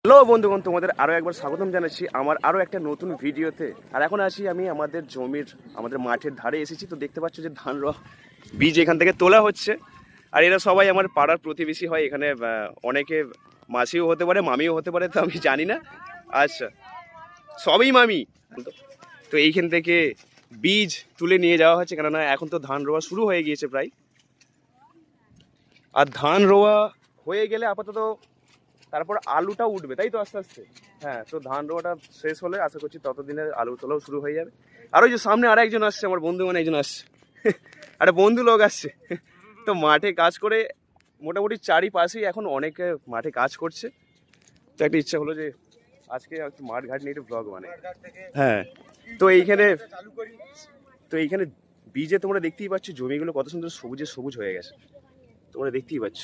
Hello বন্ধুগণ, তোমাদের আরও একবার স্বাগতম জানাচ্ছি আমার আরও একটা নতুন ভিডিওতে। আর এখন আসি আমি আমাদের জমির, আমাদের মাঠের ধারে এসেছি। তো দেখতে পাচ্ছ যে ধান বীজ এখান থেকে তোলা হচ্ছে। আর এরা সবাই আমার পাড়ার প্রতিবেশী হয়। এখানে অনেকে মাসিও হতে পারে, মামিও হতে পারে, তো আমি জানি না। আচ্ছা, সবই মামি। তো এইখান থেকে বীজ তুলে নিয়ে যাওয়া হচ্ছে, কেননা এখন তো ধান রোয়া শুরু হয়ে গিয়েছে প্রায়। আর ধান রোয়া হয়ে গেলে আপাতত তারপর আলুটা উঠবে, তাই তো আস্তে আস্তে। হ্যাঁ, তো ধান রোয়াটা শেষ হলে আশা করছি ততদিনে আলু তোলাও শুরু হয়ে যাবে। আর ওই যে সামনে আর একজন আসছে, আমার বন্ধু, মানে একজন আসছে, একটা বন্ধু লোক আসছে। তো মাঠে কাজ করে মোটামুটি চারিপাশেই এখন অনেকে মাঠে কাজ করছে। তো একটা ইচ্ছা হলো যে আজকে একটু মাঠ ঘাট নিয়ে একটু ব্লগ বানাই। হ্যাঁ, তো এইখানে বীজে তোমরা দেখতেই পাচ্ছ জমিগুলো কত সুন্দর সবুজে সবুজ হয়ে গেছে, তোমরা দেখতেই পাচ্ছ।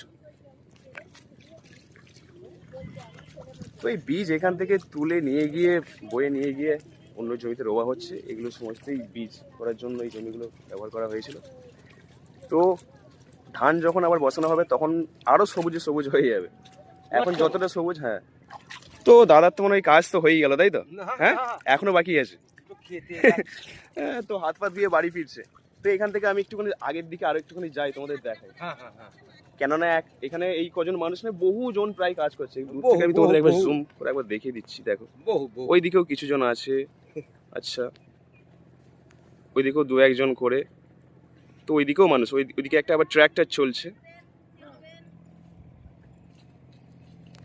তো এই বীজ এখান থেকে তুলে নিয়ে গিয়ে বয়ে নিয়ে গিয়ে অন্য জমিতে রোয়া হচ্ছে। এগুলো সমস্তই বীজ করার জন্য এই জমিগুলো ব্যবহার করা হয়েছিল। তো ধান যখন আবার বসানো হবে তখন আরো সবুজে সবুজ হয়ে যাবে। এখন যতটা সবুজ। হ্যাঁ, তো দাদার তো মনে হয় কাজ তো হয়েই গেল, তাই তো? হ্যাঁ, এখনো বাকি আছে। হ্যাঁ, তো হাত পা দিয়ে বাড়ি ফিরছে। তো এখান থেকে আমি একটুখানি আগের দিকে আরো একটুখানি যাই, তোমাদের দেখাই। কেননা কেখানে এই কজন মানুষ নেই, বহুজন প্রায় কাজ করছে। আমি তোমাদের একবার জুম করে একবার দেখিয়ে দিচ্ছি, দেখো ওই দিকেও কিছু জন আছে। আচ্ছা, ওই দিকেও দু একজন করে। তো ওই দিকেও মানুষ, ওইদিকে একটা আবার ট্র্যাক্টর চলছে।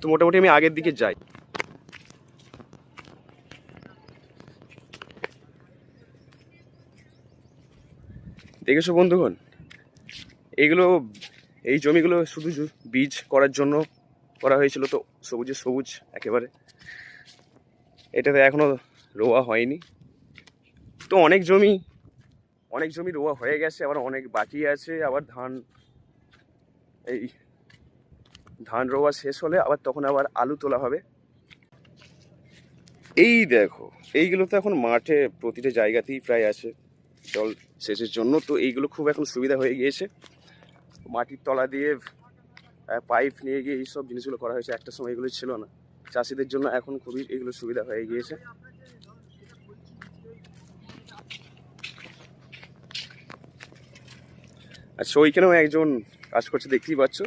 তো মোটামুটি আমি আগের দিকে যাই। দেখেছো বন্ধুগণ, এইগুলো, এই জমিগুলো শুধু বীজ করার জন্য করা হয়েছিল। তো সবুজে সবুজ একেবারে। এটাতে এখনো রোয়া হয়নি। তো অনেক জমি রোয়া হয়ে গেছে, আবার অনেক বাকি আছে। আবার ধান রোয়া শেষ হলে আবার তখন আবার আলু তোলা হবে। এই দেখো, এইগুলো তো এখন মাঠে প্রতিটা জায়গাতেই প্রায় আছে জল সেচের জন্য। তো এইগুলো খুব এখন সুবিধা হয়ে গিয়েছে। মাটির তলা দিয়ে পাইপ নিয়ে গিয়ে এইসব জিনিসগুলো করা হয়েছে। একটা সময় এগুলো ছিল না চাষিদের জন্য, এখন খুবই এগুলো সুবিধা হয়ে গিয়েছে। আচ্ছা, ওইখানেও একজন কাজ করছে, দেখতেই পাচ্ছ।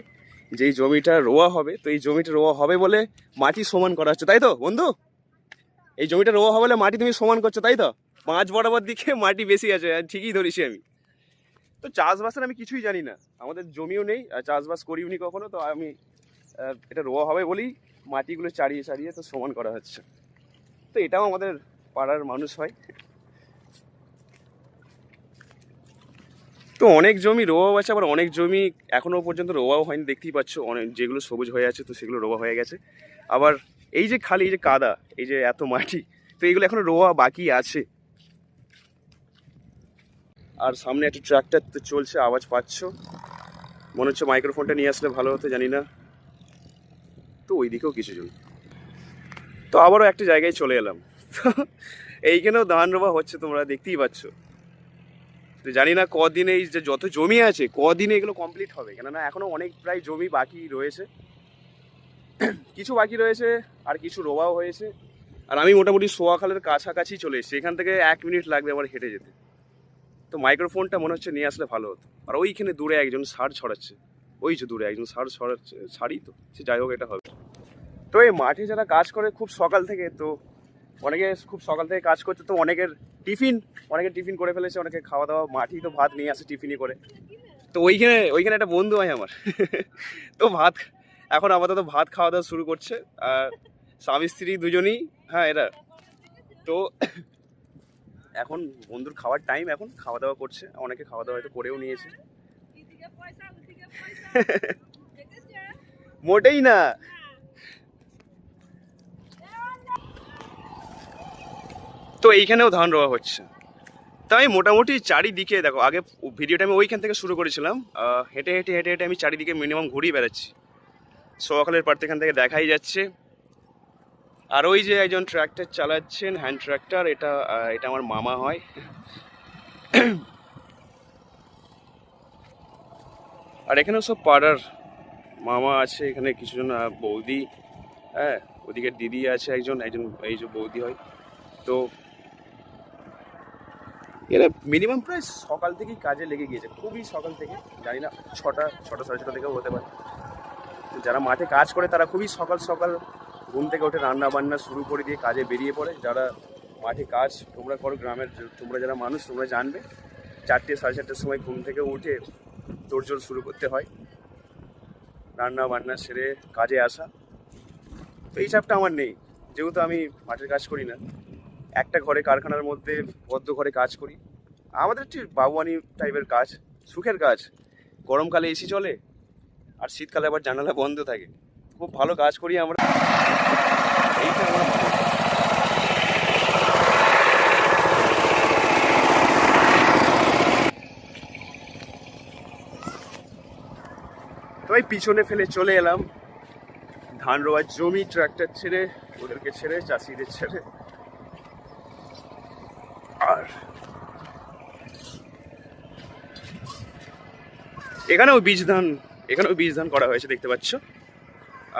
যেই জমিটা রোয়া হবে, তো এই জমিটা রোয়া হবে বলে মাটি সমান করা হচ্ছে, তাই তো বন্ধু? এই জমিটা রোয়া হবে বলে মাটি তুমি সমান করছো, তাই তো? 5 বরাবর দিকে মাটি বেশি আছে, ঠিকই ধরেছি আমি। তো চাষবাসের আমি কিছুই জানি না, আমাদের জমিও নেই, চাষবাস করিও নি কখনো। তো আমি এটা রোয়া হবে বলেই মাটিগুলো চাড়িয়ে চাড়িয়ে তো সমান করা হচ্ছে। তো এটাও আমাদের পাড়ার মানুষ হয়। তো অনেক জমি রোয়াও আছে, আবার অনেক জমি এখনো পর্যন্ত রোয়াও হয়নি, দেখতেই পাচ্ছ। অনেক যেগুলো সবুজ হয়ে আছে তো সেগুলো রোয়া হয়ে গেছে। আবার এই যে খালি এই যে কাদা, এই যে এত মাটি, তো এইগুলো এখনো রোয়া বাকি আছে। আর সামনে একটা ট্রাক্টর তো চলছে, আওয়াজ পাচ্ছ। মনে হচ্ছে মাইক্রোফোনটা নিয়ে আসলে ভালো হতো, জানি না। তো ওইদিকেও কিছু জন। তো আবারও একটা জায়গায় চলে এলাম। এইখানেও ধান রোয়া হচ্ছে, তোমরা দেখতেই পাচ্ছ। তো জানি না কদিনে এই যে যত জমি আছে কদিনে এগুলো কমপ্লিট হবে, কেননা এখনো অনেক প্রায় জমি বাকি রয়েছে। কিছু বাকি রয়েছে, আর কিছু রোয়াও হয়েছে। আর আমি মোটামুটি সোয়াখালের কাছাকাছি চলে এসেছি, এখান থেকে 1 মিনিট লাগবে আমার হেঁটে যেতে। তো মাইক্রোফোনটা মনে হচ্ছে নিয়ে আসলে ভালো হতো। আর ওইখানে দূরে একজন সার ছড়াচ্ছে, ওই যে দূরে একজন সার ছড়াচ্ছে, ছাড়ি তো সে যাই হোক, এটা হবে। তো এই মাঠে যারা কাজ করে খুব সকাল থেকে, তো অনেকে খুব সকাল থেকে কাজ করছে। তো অনেকের টিফিন করে ফেলেছে, অনেকে খাওয়া দাওয়া, মাঠি তো ভাত নিয়ে আসে টিফিনই করে। তো ওইখানে একটা বন্ধু হয় আমার। তো এখন আপাতত ভাত খাওয়া দাওয়া শুরু করছে। আর স্বামী স্ত্রী দুজনই। হ্যাঁ, এরা তো এখন বন্ধুর খাওয়ার টাইম, এখন খাওয়া দাওয়া করছে। অনেকে খাওয়া দাওয়া হয়তো করেও নিয়েছে। মোটেই না। তো এইখানেও ধান রোয়া হচ্ছে। তাই মোটামুটি চারিদিকে দেখো, আগে ভিডিওটা আমি ওইখান থেকে শুরু করেছিলাম। হেঁটে হেঁটে হেঁটে হেঁটে আমি চারিদিকে মিনিমাম ঘুরিয়ে বেড়াচ্ছি। সোয়াখালের পাড় এখান থেকে দেখাই যাচ্ছে। আর ওই যে একজন ট্র্যাক্টর চালাচ্ছেন, হ্যান্ড ট্র্যাক্টর, এটা আমার মামা হয়। আর এখানেও সব পাড়ার মামা আছে, এখানে কিছুজন বৌদি। হ্যাঁ, ওদিকে দিদি আছে একজন একজন এই যে বৌদি হয়। তো এরা মিনিমাম প্রায় সকাল থেকেই কাজে লেগে গিয়েছে, খুবই সকাল থেকে, জানি না 6টা 6:30 থেকেও হতে পারে। যারা মাঠে কাজ করে তারা খুবই সকাল সকাল ঘুম থেকে উঠে রান্না বান্না শুরু করে দিয়ে কাজে বেরিয়ে পড়ে। যারা মাঠে কাজ তোমরা করো গ্রামের, তোমরা যারা মানুষ তোমরা জানবে, 4টে 4:30টার সময় ঘুম থেকে উঠে তোড়জোড় শুরু করতে হয়, রান্না বান্না সেরে কাজে আসা। তো এই চাপটা আমার নেই, যেহেতু আমি মাঠের কাজ করি না, একটা ঘরে কারখানার মধ্যে বদ্ধ ঘরে কাজ করি। আমাদের একটি বাবুয়ানি টাইপের কাজ, সুখের কাজ। গরমকালে এসি চলে আর শীতকালে আবার জানালা বন্ধ থাকে, খুব ভালো কাজ করি আমরা। এইটা আমার ভালো। তো এই পিছনে ফেলে চলে এলাম ধান রোয়ার জমি, ট্রাক্টর ছেড়ে, ওদেরকে ছেড়ে, চাষিদের ছেড়ে। আর এখানেও বীজ ধান করা হয়েছে দেখতে পাচ্ছ।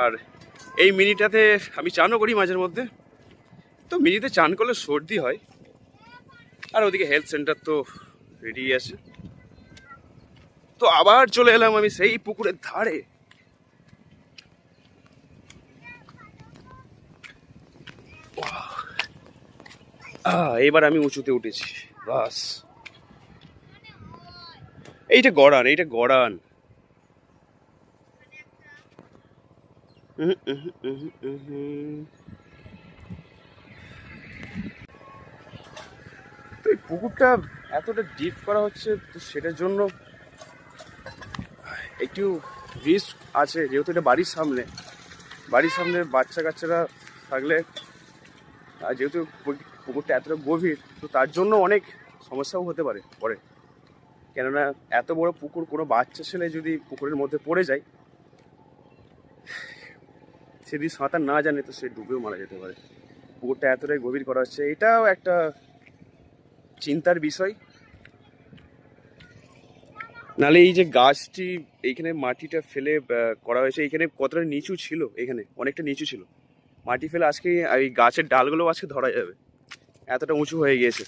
আর এই মিনিটাতে আমি চানও করি মাঝের মধ্যে। তো মিনিতে চান করলে সর্দি হয়। আর ওদিকে হেলথ সেন্টার তো রেডি আছে। তো আবার চলে এলাম আমি সেই পুকুরের ধারে। এবার আমি উঁচুতে উঠেছি, বাস। এইটা গড়ান। তো এই পুকুরটা এতটা ডিপ করা হচ্ছে, তো সেটার জন্য একটু রিস্ক আছে, যেহেতু এটা বাড়ির সামনে বাচ্চা কাচ্চারা থাকলে, আর যেহেতু পুকুরটা এতটা গভীর, তো তার জন্য অনেক সমস্যাও হতে পারে পরে। কেননা এত বড় পুকুর, কোনো বাচ্চা ছেলে যদি পুকুরের মধ্যে পড়ে যায়, সে যদি সাঁতার না জানে তো সে ডুবেও মারা যেতে পারে। পুকুরটা এতটাই গভীর করা হচ্ছে, এটাও একটা চিন্তার বিষয়। নাহলে এই যে গাছটি এইখানে মাটিটা ফেলে করা হয়েছে, এইখানে কতটা নিচু ছিল, এখানে অনেকটা নিচু ছিল, মাটি ফেলে আজকে এই গাছের ডালগুলো আজকে ধরা যাবে, এতটা উঁচু হয়ে গিয়েছে।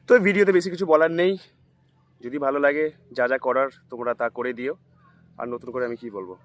তো ভিডিওতে বেশি কিছু বলার নেই, যদি ভালো লাগে যা যা করার তোমরা তা করে দিও। আর নতুন করে আমি কি বলবো।